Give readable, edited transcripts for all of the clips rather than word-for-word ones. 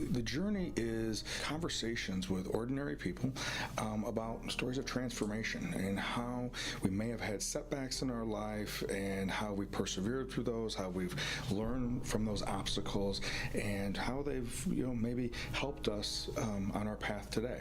The journey is conversations with ordinary people about stories of transformation and how we may have had setbacks in our life and how we persevered through those, how we've learned from those obstacles, and how they've maybe helped us on our path today.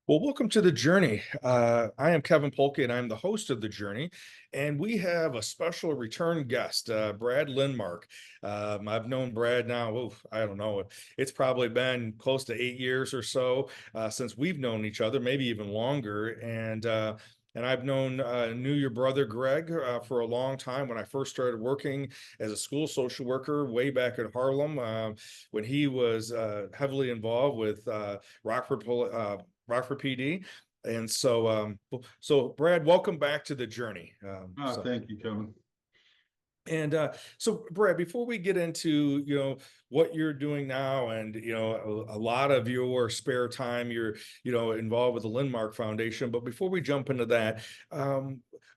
Well, welcome to the journey. I am Kevin Polky, and I'm the host of the journey. And we have a special return guest, Brad Lindmark. I've known Brad now. I don't know. It's probably been close to 8 years or so since we've known each other, maybe even longer. And I've knew your brother Greg for a long time when I first started working as a school social worker way back in Harlem, when he was heavily involved with Rockford PD. And so Brad, welcome back to the journey. Thank you, Kevin. So Brad, before we get into, what you're doing now and, a lot of your spare time, you're, involved with the Lindmark Foundation. But before we jump into that,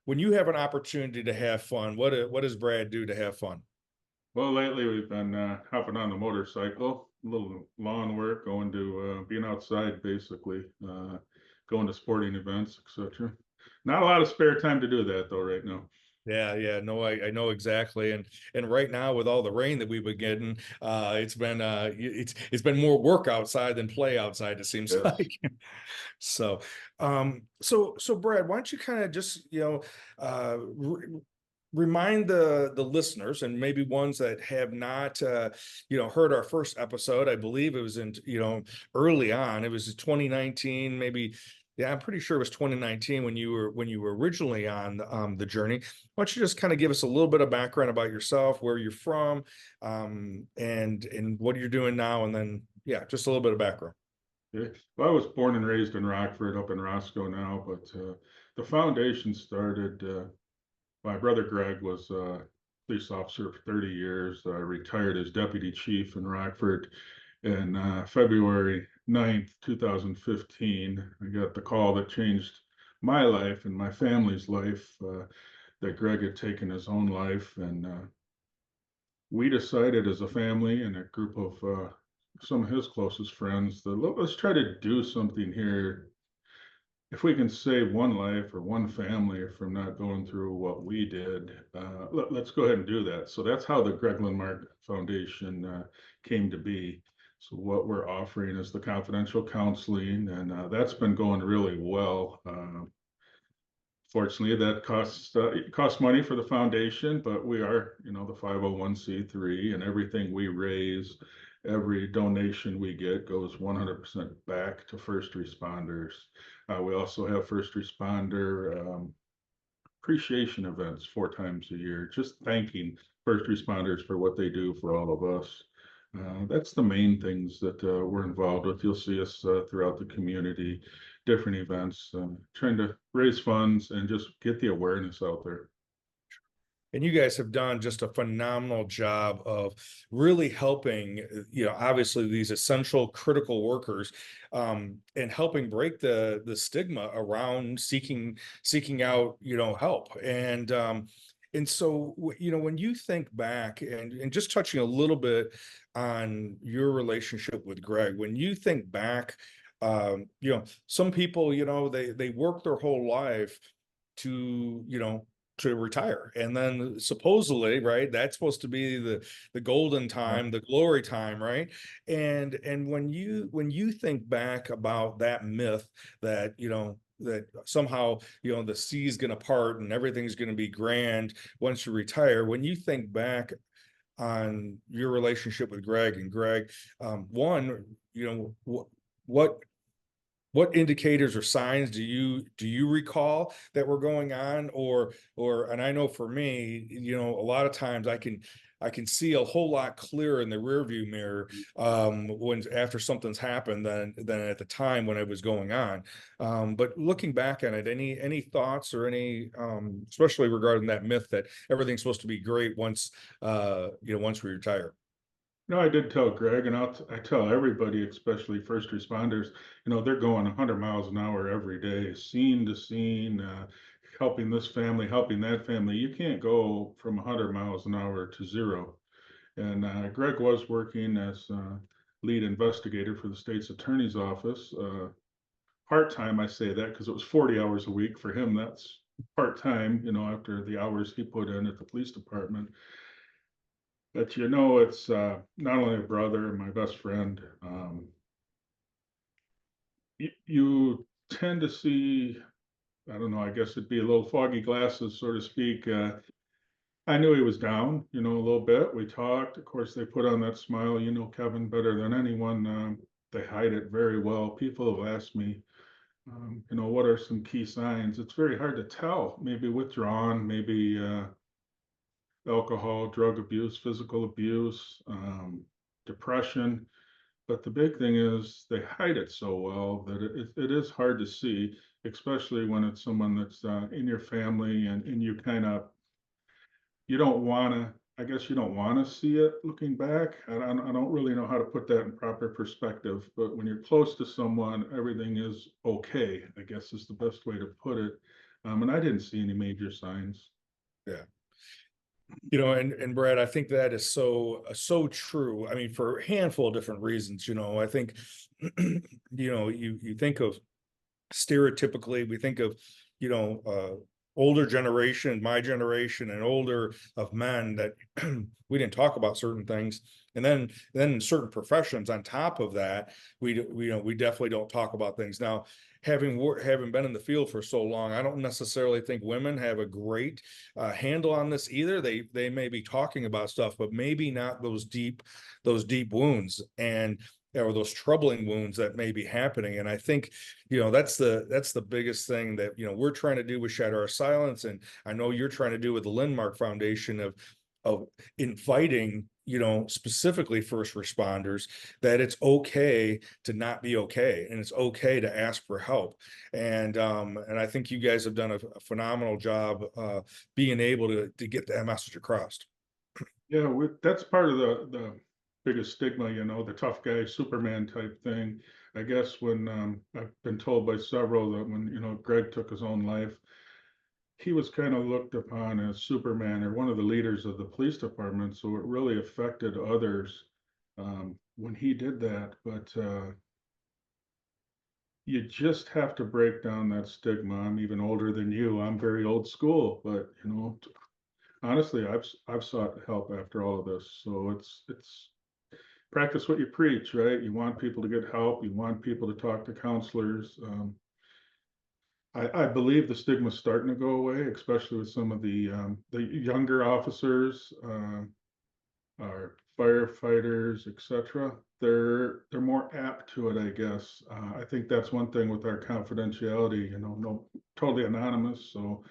when you have an opportunity to have fun, what does Brad do to have fun? Well, lately we've been hopping on the motorcycle, a little lawn work, going to being outside, basically, going to sporting events, etc. Not a lot of spare time to do that though right now. Yeah, no, I know exactly, and right now with all the rain that we've been getting, it's been more work outside than play outside. It seems Yes. like. So Brad, why don't you kind of just remind the listeners and maybe ones that have not heard our first episode. I believe it was in early on. It was 2019, maybe. Yeah, I'm pretty sure it was 2019 when you were originally on the journey. Why don't you just kind of give us a little bit of background about yourself, where you're from, and what you're doing now, and then yeah, just a little bit of background. Okay. Well, I was born and raised in Rockford, up in Roscoe now, but the foundation started. My brother Greg was a police officer for 30 years. Retired as deputy chief in Rockford in February 9th, 2015. I got the call that changed my life and my family's life, that Greg had taken his own life. And we decided as a family and a group of some of his closest friends that let's try to do something here. If we can save one life or one family from not going through what we did, let's go ahead and do that. So that's how the Greg Lindmark Foundation came to be. So what we're offering is the confidential counseling, and that's been going really well. Fortunately, that costs money for the foundation, but we are, the 501(c)(3), and everything we raise, every donation we get goes 100% back to first responders. We also have first responder appreciation events 4 times a year, just thanking first responders for what they do for all of us. That's the main things that we're involved with. You'll see us throughout the community, different events, trying to raise funds and just get the awareness out there. And you guys have done just a phenomenal job of really helping, obviously these essential critical workers, and helping break the stigma around seeking out, help. And so, when you think back and just touching a little bit on your relationship with Greg, when you think back, some people, they work their whole life to, to retire, and then supposedly, right, that's supposed to be the golden time, the glory time, right? And when you think back about that myth that that somehow the sea's going to part and everything's going to be grand once you retire, when you think back on your relationship with Greg and Greg, one, what what indicators or signs do you recall that were going on, or and I know for me, a lot of times I can see a whole lot clearer in the rear view mirror when after something's happened than at the time when it was going on. But looking back on it, any thoughts or any especially regarding that myth that everything's supposed to be great once once we retire? No, I did tell Greg, and I tell everybody, especially first responders, they're going 100 miles an hour every day, scene to scene, helping this family, helping that family. You can't go from 100 miles an hour to zero. And Greg was working as lead investigator for the state's attorney's office. Part-time, I say that because it was 40 hours a week. For him, that's part-time, after the hours he put in at the police department. But it's not only a brother and my best friend. You tend to see, I don't know, I guess it'd be a little foggy glasses, so to speak. I knew he was down, a little bit. We talked. Of course, they put on that smile, Kevin, better than anyone. They hide it very well. People have asked me, what are some key signs? It's very hard to tell. Maybe withdrawn, maybe alcohol, drug abuse, physical abuse, depression. But the big thing is they hide it so well that it is hard to see, especially when it's someone that's in your family and you don't want to, I guess you don't want to see it looking back. I don't really know how to put that in proper perspective, but when you're close to someone, everything is okay, I guess is the best way to put it. And I didn't see any major signs. Yeah. And Brad, I think that is so true. I mean, for a handful of different reasons, I think, you think of stereotypically, we think of, older generation, my generation and older of men that we didn't talk about certain things. And then certain professions on top of that, we definitely don't talk about things. Now, having been in the field for so long, I don't necessarily think women have a great handle on this either. They may be talking about stuff, but maybe not those deep wounds and or those troubling wounds that may be happening. And I think, that's the biggest thing that, we're trying to do with Shatter Our Silence. And I know you're trying to do with the Lindmark Foundation of inviting, specifically first responders, that it's okay to not be okay, and it's okay to ask for help. And I think you guys have done a phenomenal job being able to get that message across. Yeah, that's part of the biggest stigma, the tough guy, Superman type thing. I guess when I've been told by several that when, Greg took his own life, he was kind of looked upon as Superman or one of the leaders of the police department. So it really affected others when he did that. But you just have to break down that stigma. I'm even older than you. I'm very old school, but honestly, I've sought help after all of this. So it's practice what you preach, right? You want people to get help. You want people to talk to counselors. I believe the stigma's starting to go away, especially with some of the younger officers, our firefighters, etc. They're more apt to it, I guess. I think that's one thing with our confidentiality. No, totally anonymous, so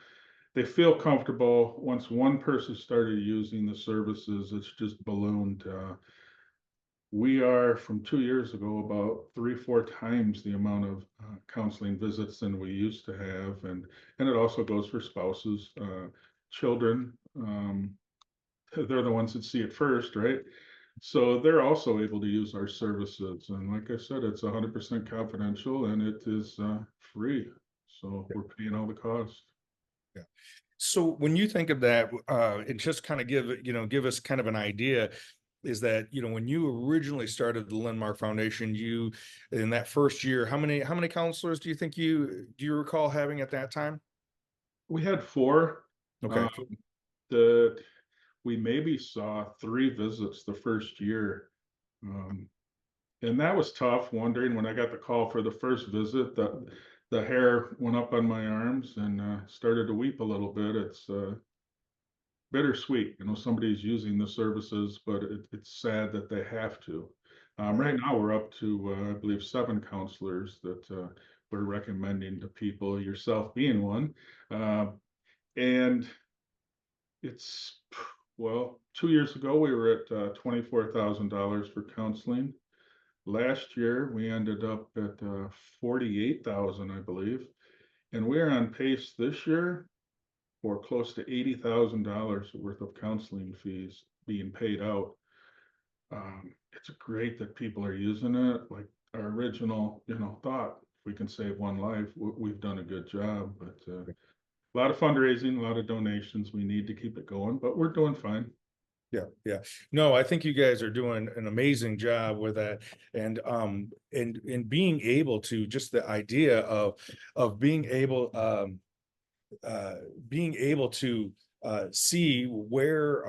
they feel comfortable. Once one person started using the services, it's just ballooned. We are from 2 years ago about 3, 4 times the amount of counseling visits than we used to have, and it also goes for spouses, children. They're the ones that see it first, right? So they're also able to use our services, and like I said, it's 100% confidential and it is free. So we're paying all the cost. Yeah. So when you think of that, and just kind of give us kind of an idea, is that, when you originally started the Lindmark Foundation, you, in that first year, how many counselors do you recall having at that time? We had four. Okay. Um, the we maybe saw 3 visits the first year. Um, and that was tough, wondering when I got the call for the first visit that the hair went up on my arms and started to weep a little bit. It's bittersweet. Somebody's using the services, but it's sad that they have to. Right now, we're up to, I believe, 7 counselors that we're recommending to people, yourself being one. Uh, and it's, well, 2 years ago, we were at $24,000 for counseling. Last year, we ended up at 48,000, I believe. And we're on pace this year for close to $80,000 worth of counseling fees being paid out. It's great that people are using it. Like our original, thought, if we can save one life, we've done a good job. But a lot of fundraising, a lot of donations. We need to keep it going, but we're doing fine. Yeah, yeah. No, I think you guys are doing an amazing job with that. And being able to, just the idea of being able to see where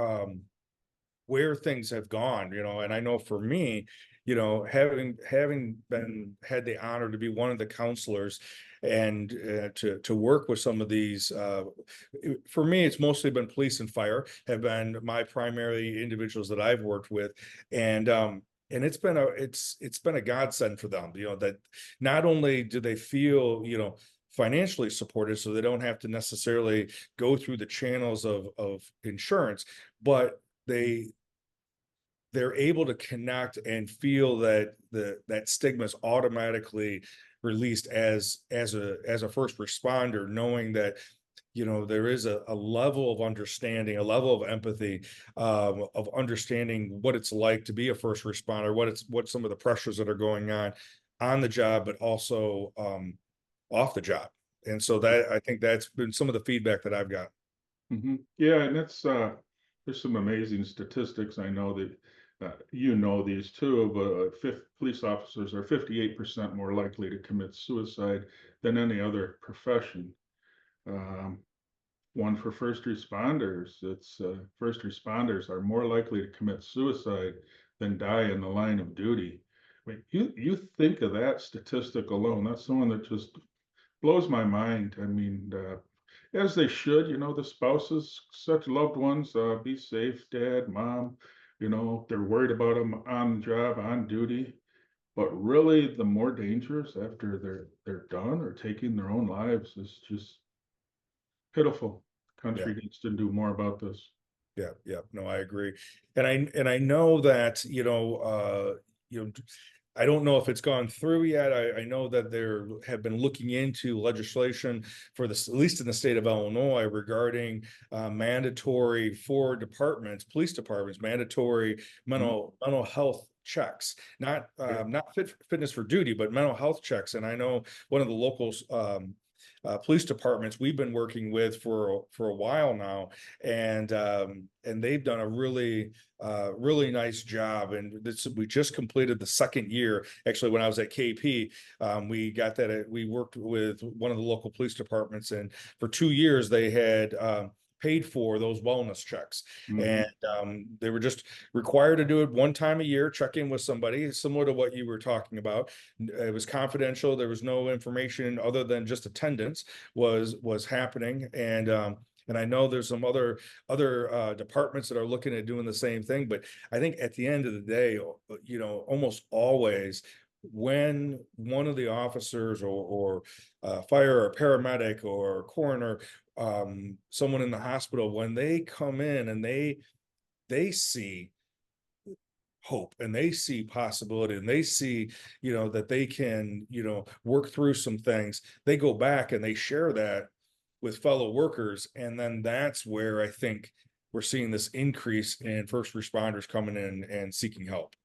things have gone, and I know for me, having had the honor to be one of the counselors and to work with some of these, for me, it's mostly been police and fire have been my primary individuals that I've worked with. And it's been a godsend for them, that not only do they feel, financially supported, so they don't have to necessarily go through the channels of insurance, but they're able to connect and feel that that stigma is automatically released as a first responder, knowing that there is a level of understanding, a level of empathy, of understanding what it's like to be a first responder, what some of the pressures that are going on the job, but also off the job. And so that, I think that's been some of the feedback that I've got. Yeah, and it's there's some amazing statistics. I know that these too, but police officers are 58% more likely to commit suicide than any other profession. Um, One for first responders, it's first responders are more likely to commit suicide than die in the line of duty. I mean, you think of that statistic alone, that's the one that just blows my mind. I mean, as they should, the spouses, such loved ones, be safe, dad, mom, they're worried about them on the job, on duty. But really, the more dangerous after they're done or taking their own lives is just pitiful. Yeah. Country needs to do more about this. Yeah, yeah, no, I agree. And I know that, I don't know if it's gone through yet. I know that there have been looking into legislation for this, at least in the state of Illinois, regarding mandatory for police departments, mandatory Mhm. mental health checks, not Yeah. not fitness for duty, but mental health checks. And I know one of the locals police departments we've been working with for a while now, and they've done a really nice job. And we just completed the second year. Actually, when I was at KP, we worked with one of the local police departments, and for 2 years they had paid for those wellness checks. Mhm. And they were just required to do it one time a year, check in with somebody, similar to what you were talking about. It was confidential. There was no information other than just attendance was happening. And I know there's some other departments that are looking at doing the same thing. But I think at the end of the day, almost always when one of the officers or fire or paramedic or coroner, someone in the hospital, when they come in and they see hope and they see possibility and they see, that they can, work through some things, they go back and they share that with fellow workers. And then that's where I think we're seeing this increase in first responders coming in and seeking help.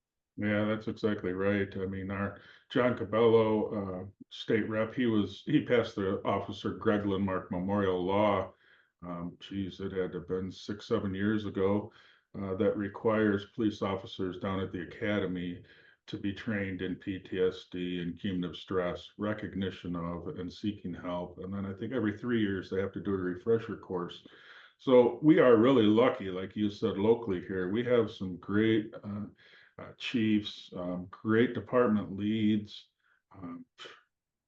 Yeah, that's exactly right. I mean, our John Cabello, state rep, he passed the Officer Greg Lindmark Memorial Law. Geez, it had to have been 6, 7 years ago. That requires police officers down at the academy to be trained in PTSD and cumulative stress, recognition of and seeking help. And then I think every 3 years they have to do a refresher course. So we are really lucky, like you said, locally here. We have some great chiefs, great department leads, um,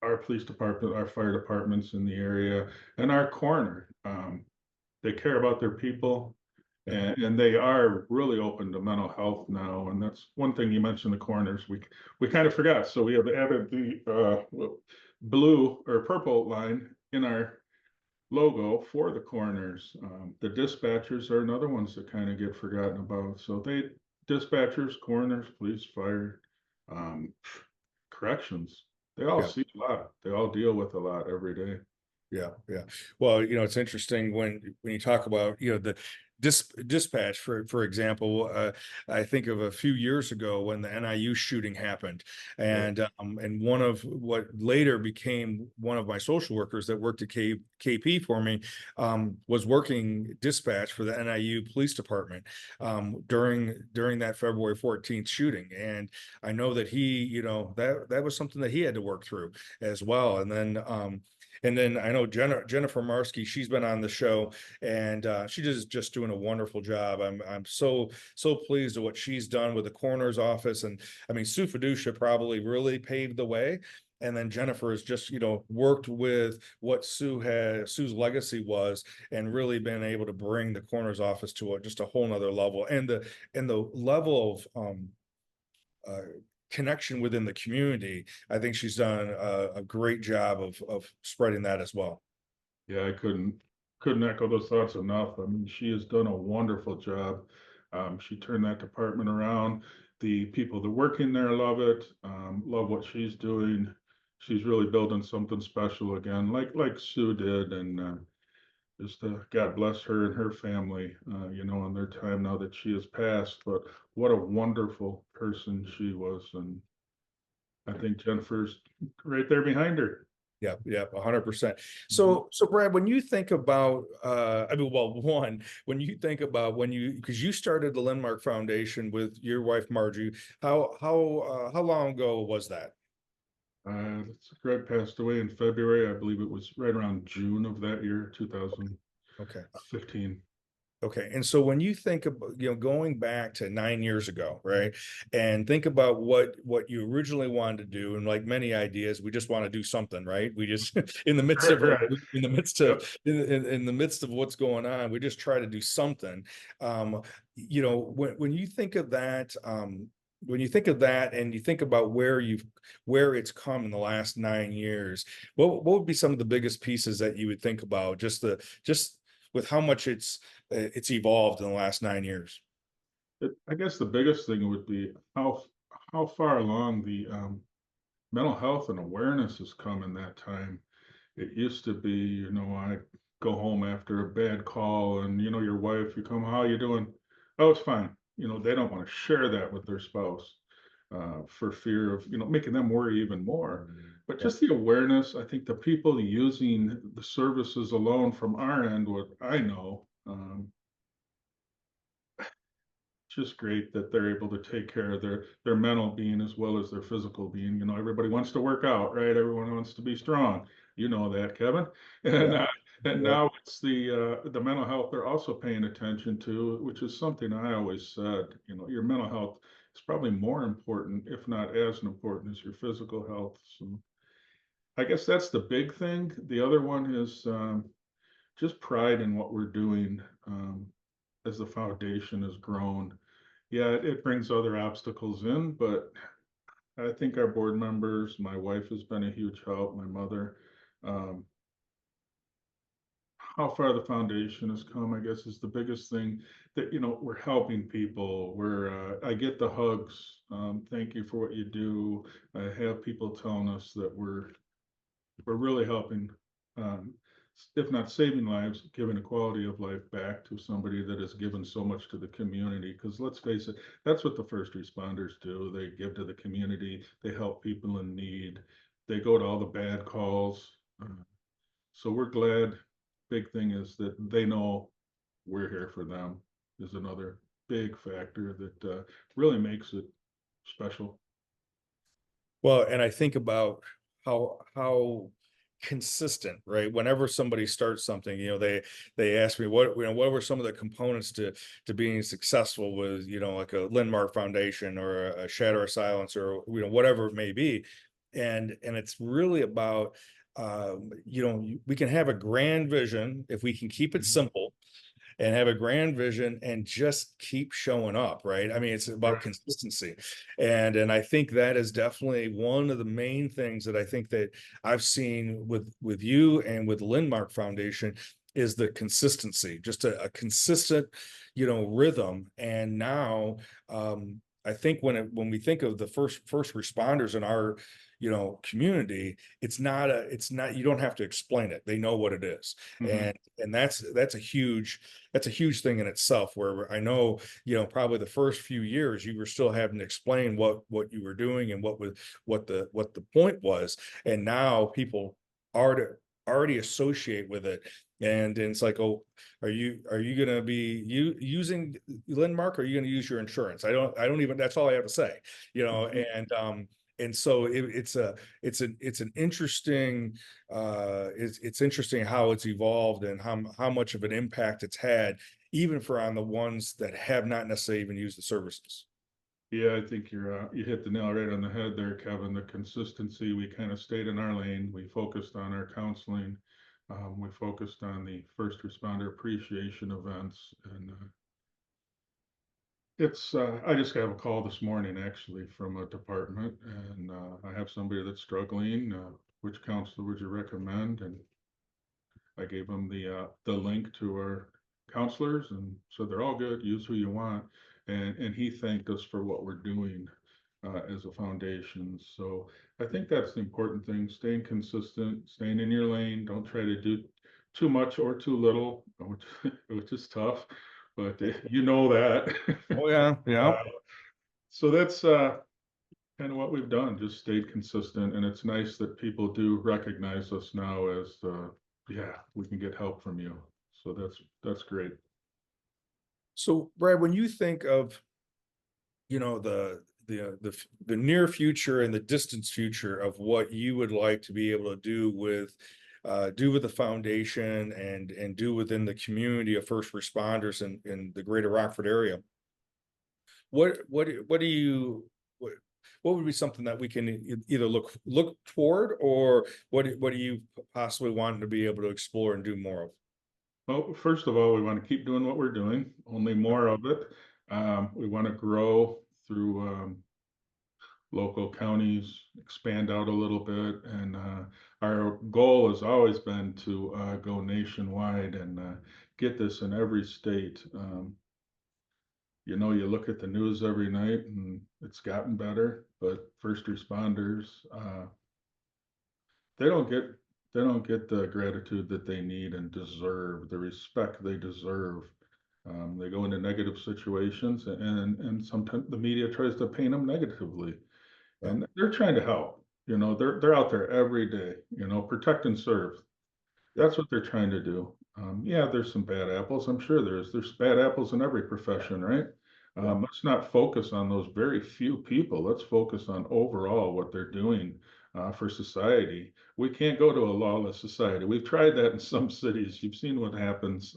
our police department, our fire departments in the area, and our coroner. They care about their people, Yeah, and they are really open to mental health now. And that's one thing you mentioned, the coroners. We kind of forgot, so we have added the blue or purple line in our logo for the coroners. The dispatchers are another ones that kind of get forgotten about. So dispatchers, coroners, police, fire, um, corrections, they all yeah. see a lot. They all deal with a lot every day. Yeah, yeah. Well, it's interesting when you talk about, dispatch, for example. I think of a few years ago when the NIU shooting happened, Right. and one of what later became one of my social workers that worked at KP for me, was working dispatch for the NIU Police Department, during that February 14th shooting. And I know that that was something that he had to work through as well. And then I know Jennifer Marsky, she's been on the show, and she just doing a wonderful job. I'm so pleased with what she's done with the coroner's office. And I mean, Sue Fiducia probably really paved the way. And then Jennifer has just, worked with what Sue's legacy was, and really been able to bring the coroner's office to just a whole nother level. And the level of uh, connection within the community, I think she's done a great job of spreading that as well. Yeah, I couldn't echo those thoughts enough. I mean, she has done a wonderful job. She turned that department around. The people that work in there love it, love what she's doing. She's really building something special again, like Sue did, and just God bless her and her family, in their time now that she has passed. But what a wonderful person she was, and I think Jennifer's right there behind her. Yeah, yeah, 100%. Mhm. So Brad, when you think about, I mean, well, one, when you think about because you started the Lindmark Foundation with your wife Margie, how long ago was that? Greg passed away in February. I believe it was right around June of that year, Okay. 2015. Okay. And so when you think about, going back to 9 years ago, right? And think about what you originally wanted to do, and like many ideas, we just want to do something, right? We just in the midst of Right. Yep. in the midst of what's going on, we just try to do something. When you think of that, when you think of that and you think about where it's come in the last 9 years, what would be some of the biggest pieces that you would think about, just with how much it's evolved in the last 9 years? I guess the biggest thing would be how far along the mental health and awareness has come in that time. It used to be, I go home after a bad call, and your wife, you come, how you doing? Oh, it's fine. They don't want to share that with their spouse, for fear of making them worry even more. But Yeah. just the awareness, I think the people using the services alone from our end, what I know, just great that they're able to take care of their mental being as well as their physical being. Everybody wants to work out, right? Everyone wants to be strong. You know that, Kevin. And Yeah. uh, and Yeah. now it's the mental health they're also paying attention to, which is something I always said. Your mental health is probably more important, if not as important, as your physical health. So I guess that's the big thing. The other one is just pride in what we're doing, as the foundation has grown. Yeah, it brings other obstacles in, but I think our board members, my wife has been a huge help, my mother. Um, how far the foundation has come, I guess, is the biggest thing that, we're helping people. I get the hugs. Thank you for what you do. I have people telling us that we're really helping, um, if not saving lives, giving a quality of life back to somebody that has given so much to the community. Because let's face it, that's what the first responders do. They give to the community, they help people in need, they go to all the bad calls. So we're glad. Big thing is that they know we're here for them, is another big factor that really makes it special. Well, and I think about how consistent, right? Whenever somebody starts something, they ask me what were some of the components to being successful with, like a Lindmark Foundation or a Shatter of Silence, or whatever it may be. And it's really about, we can have a grand vision if we can keep it Mhm. simple and have a grand vision and just keep showing up, right? I mean, it's about Right. consistency. And I think that is definitely one of the main things that I think that I've seen with you and with Lindmark Foundation, is the consistency, just a consistent, rhythm. And now, I think when we think of the first responders in our, community, it's not, you don't have to explain it. They know what it is. Mhm. And that's a huge thing in itself, where I know, probably the first few years you were still having to explain what you were doing and what the point was. And now people already associate with it. And it's like, oh, are you going to be using Lindmark, or are you going to use your insurance? I don't even, that's all I have to say, Mhm. and so it's an interesting, it's interesting how it's evolved, and how much of an impact it's had, even for on the ones that have not necessarily even used the services. Yeah, I think you hit the nail right on the head there, Kevin. The consistency, we kind of stayed in our lane. We focused on our counseling. We focused on the first responder appreciation events, and I just got a call this morning actually from a department, and I have somebody that's struggling. Which counselor would you recommend? And I gave them the link to our counselors, and so they're all good. Use who you want. And he thanked us for what we're doing as a foundation. So I think that's the important thing: staying consistent, staying in your lane. Don't try to do too much or too little, which is tough. But you know that. Oh yeah, yeah. Uh, so that's kind of what we've done. Just stayed consistent, and it's nice that people do recognize us now as, yeah, we can get help from you. So that's great. So Brad, when you think of, the near future and the distant future of what you would like to be able to do with the foundation, and do within the community of first responders in the greater Rockford area, what do you what what would be something that we can either look toward, or what do you possibly want to be able to explore and do more of? Well, first of all, we want to keep doing what we're doing, only more of it. We want to grow through local counties, expand out a little bit, and our goal has always been to go nationwide and get this in every state. You look at the news every night and it's gotten better, but first responders, they don't get they don't get the gratitude that they need and deserve, the respect they deserve. They go into negative situations, and sometimes the media tries to paint them negatively, Yeah, and they're trying to help. They're out there every day. Protect and serve. yeah, That's what they're trying to do. Yeah, there's some bad apples. I'm sure there's bad apples in every profession, right? yeah, Let's not focus on those very few people. Let's focus on overall what they're doing for society. We can't go to a lawless society. We've tried that in some cities. You've seen what happens.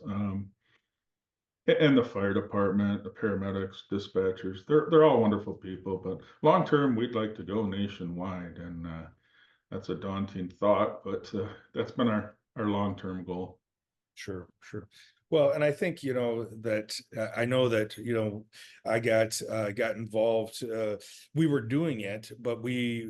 And the fire department, the paramedics, dispatchers, they're all wonderful people. But long term, we'd like to go nationwide, and that's a daunting thought, but that's been our long term goal. sure, sure. Well, and I think, that I know that, I got involved. We were doing it, but we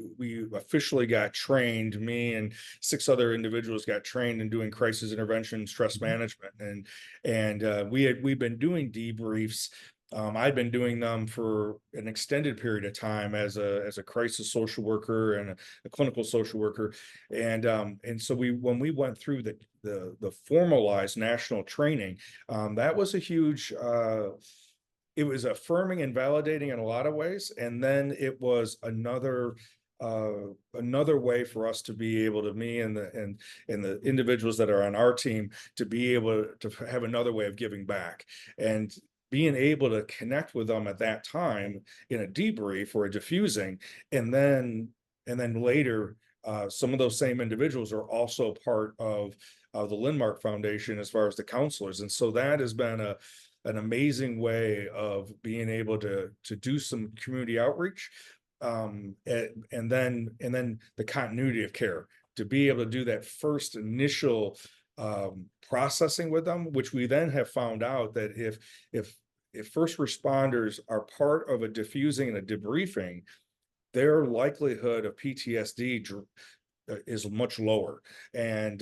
officially got trained. Me and six other individuals got trained in doing crisis intervention, stress Mhm. management, and we've been doing debriefs. I'd been doing them for an extended period of time as a crisis social worker and a clinical social worker, and so when we went through the formalized national training, that was a huge. It was affirming and validating in a lot of ways, and then it was another way for us to be able to, me and the individuals that are on our team, to be able to have another way of giving back, and being able to connect with them at that time in a debrief or a diffusing, and then later, some of those same individuals are also part of the Lindmark Foundation as far as the counselors. And so that has been an amazing way of being able to do some community outreach, and then the continuity of care, to be able to do that first initial processing with them, which we then have found out that if if first responders are part of a diffusing and a debriefing, their likelihood of PTSD is much lower. And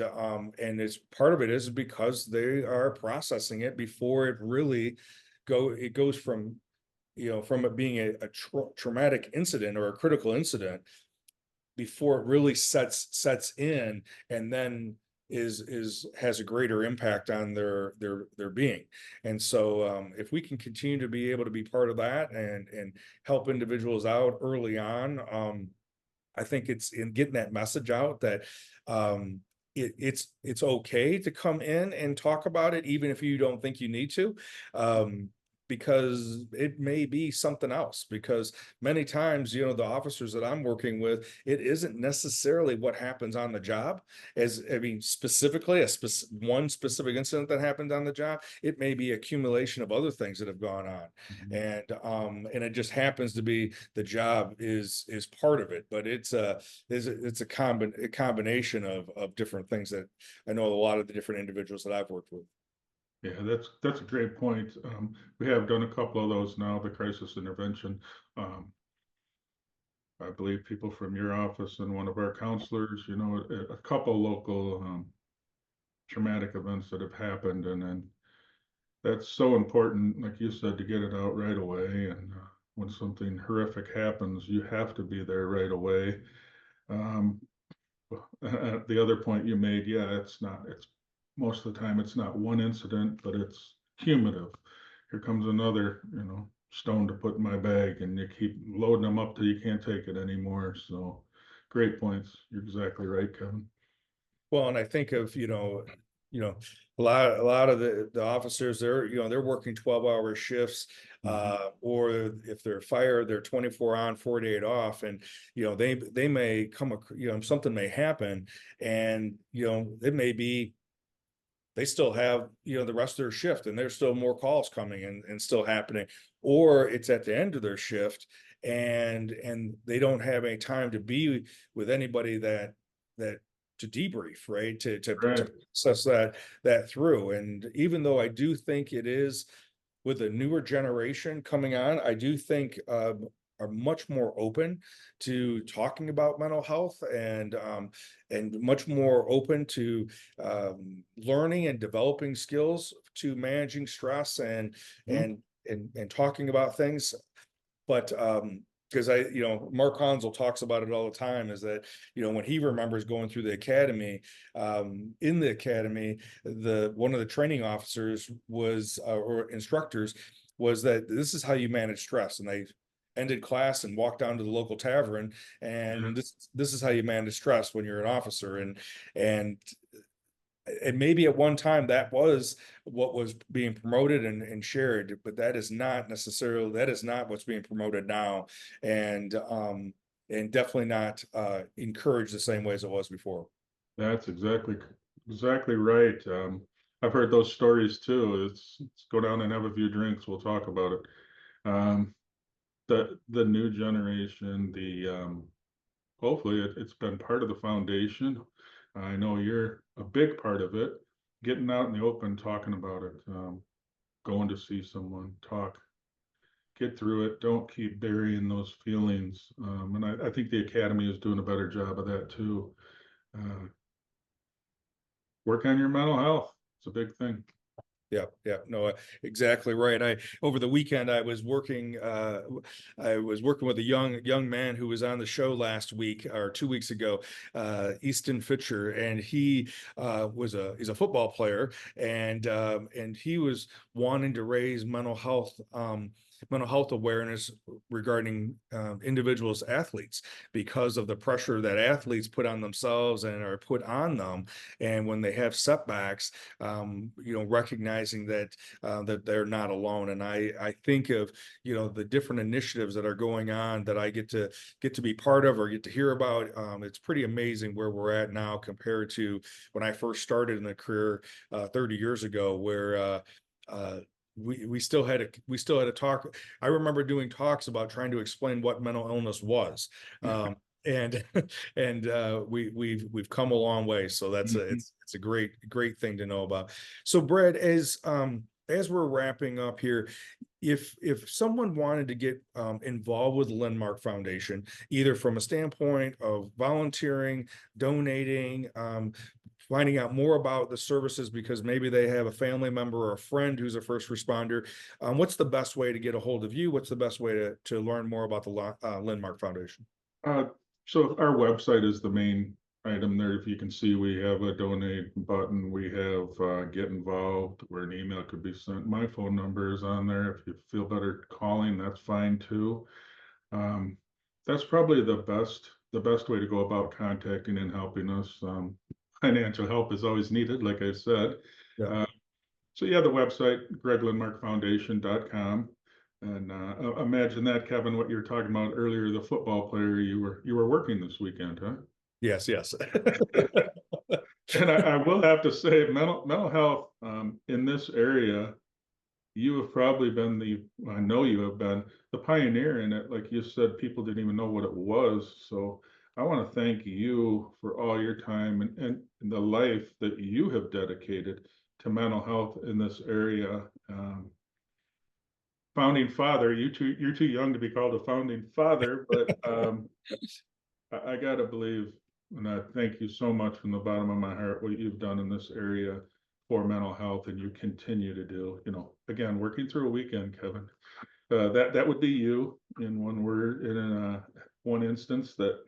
it's part of it is because they are processing it before it really it goes from from it being a traumatic incident or a critical incident before it really sets in, and then has a greater impact on their being. And so if we can continue to be able to be part of that and help individuals out early on, I think it's in getting that message out that it's okay to come in and talk about it, even if you don't think you need to, because it may be something else. Because many times, the officers that I'm working with, it isn't necessarily what happens on the job. I mean, specifically one specific incident that happened on the job. It may be accumulation of other things that have gone on, and it just happens to be the job is part of it. But it's a combination of different things that I know a lot of the different individuals that I've worked with. Yeah, that's a great point. We have done a couple of those now, the crisis intervention. I believe people from your office and one of our counselors, a couple local traumatic events that have happened, and then that's so important, like you said, to get it out right away. And when something horrific happens, you have to be there right away. Um, the other point you made, yeah, it's most of the time it's not one incident, but it's cumulative. Here comes another, stone to put in my bag, and you keep loading them up till you can't take it anymore. So great points. You're exactly right, Kevin. Well, and I think of, a lot of the officers, they're working 12-hour shifts, or if they're fired, they're 24 on, 48 off. And, they may something may happen, and, it may be, they still have, the rest of their shift, and there's still more calls coming and still happening, or it's at the end of their shift, and they don't have any time to be with anybody that to debrief, right? To Right. process that through. And even though I do think it is, with the newer generation coming on, I do think are much more open to talking about mental health, and much more open to learning and developing skills to managing stress, and talking about things. But because Mark Hansel talks about it all the time, is that, when he remembers going through the academy, in the academy, one of the training officers was, or instructors, was that this is how you manage stress. And they ended class and walked down to the local tavern, Yeah, and this is how you manage stress when you're an officer. And maybe at one time that was what was being promoted and shared, but that is not what's being promoted now. And definitely not encouraged the same way as it was before. that's exactly right. I've heard those stories too. Let's go down and have a few drinks. We'll talk about it. Um, the new generation, hopefully it's been part of the foundation. I know you're a big part of it. Getting out in the open, talking about it, going to see someone, get through it. Don't keep burying those feelings. And I think the academy is doing a better job of that too. Uh, work on your mental health. It's a big thing. Yeah, no, exactly right. Over the weekend, I was working with a young man who was on the show last week or 2 weeks ago, Easton Fitcher, and he's a football player, and he was wanting to raise mental health awareness regarding individuals, athletes, because of the pressure that athletes put on themselves and are put on them. And when they have setbacks, recognizing that they're not alone. And I think of, the different initiatives that are going on that I get to be part of or get to hear about. It's pretty amazing where we're at now compared to when I first started in the career 30 years ago, where we still had a talk. I remember doing talks about trying to explain what mental illness was. And we've come a long way. So it's a great thing to know about. So Brad, as we're wrapping up here, if someone wanted to get involved with the Lindmark Foundation, either from a standpoint of volunteering, donating, finding out more about the services because maybe they have a family member or a friend who's a first responder, what's the best way to get a hold of you? What's the best way to learn more about the Lindmark Foundation? Uh, so our website is the main item there. If you can see, we have a donate button, we have get involved where an email could be sent. My phone number is on there. If you feel better calling, that's fine too. Um, that's probably the best way to go about contacting and helping us. Financial help is always needed, like I said. Yeah. Uh, so yeah, the website, GregLindmarkFoundation.com. And imagine that, Kevin, what you were talking about earlier, the football player you were working this weekend, huh? Yes, yes. And I will have to say, mental health in this area, you have probably been I know you have been the pioneer in it. Like you said, people didn't even know what it was. So I want to thank you for all your time and the life that you have dedicated to mental health in this area. Founding father, you're too young to be called a founding father, but I gotta believe, and I thank you so much from the bottom of my heart, what you've done in this area for mental health, and you continue to do. Again, working through a weekend, Kevin. That would be you in one word, in one instance. That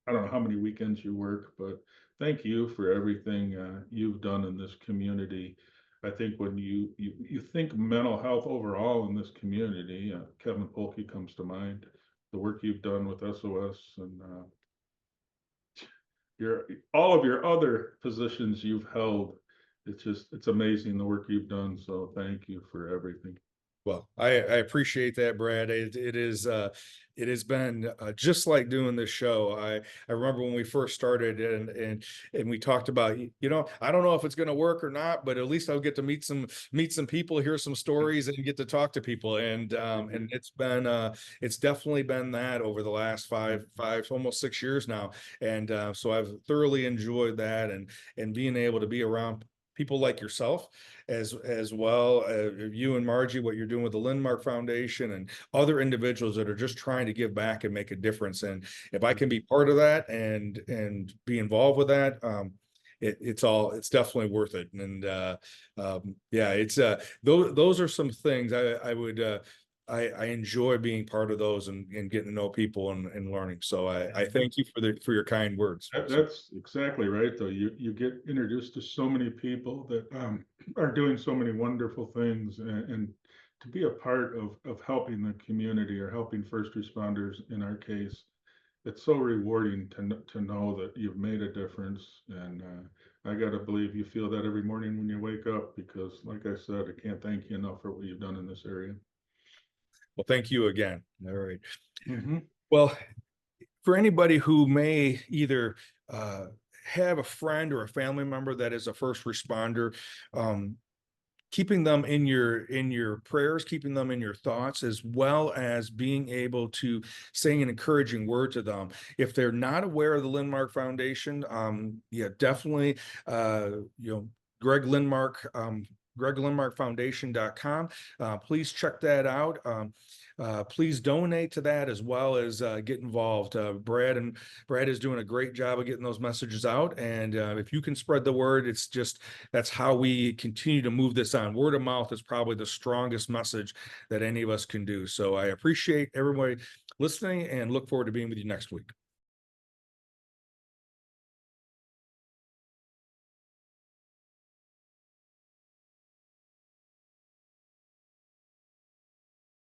I don't know how many weekends you work, but thank you for everything you've done in this community. I think when you think mental health overall in this community, Kevin Polky comes to mind. The work you've done with SOS and your all of your other positions you've held. It's amazing the work you've done. So thank you for everything. Well, I appreciate that, Brad. It has been just like doing this show. I remember when we first started and we talked about, I don't know if it's going to work or not, but at least I'll get to meet some people, hear some stories, and get to talk to people. And it's definitely been that over the last five almost 6 years now. And so I've thoroughly enjoyed that and being able to be around people like yourself as well, you and Margie, what you're doing with the Lindmark Foundation and other individuals that are just trying to give back and make a difference. And if I can be part of that and be involved with that, it's definitely worth it. And yeah, it's those are some things I would I enjoy being part of those and getting to know people and learning. So I thank you for your kind words. So, That's exactly right, though. You get introduced to so many people that are doing so many wonderful things, and to be a part of helping the community or helping first responders in our case, it's so rewarding to know that you've made a difference. And I got to believe you feel that every morning when you wake up, because like I said, I can't thank you enough for what you've done in this area. well, thank you again. All right. Mm-hmm. Well, for anybody who may either uh, have a friend or a family member that is a first responder, um, keeping them in your prayers, keeping them in your thoughts, as well as being able to say an encouraging word to them. If they're not aware of the Lindmark Foundation, yeah, definitely, you know, Greg Lindmark, GregLindmarkFoundation.com. Please check that out. Please donate to that as well as get involved. Brad is doing a great job of getting those messages out. And if you can spread the word, that's how we continue to move this on. Word of mouth is probably the strongest message that any of us can do. So I appreciate everybody listening and look forward to being with you next week.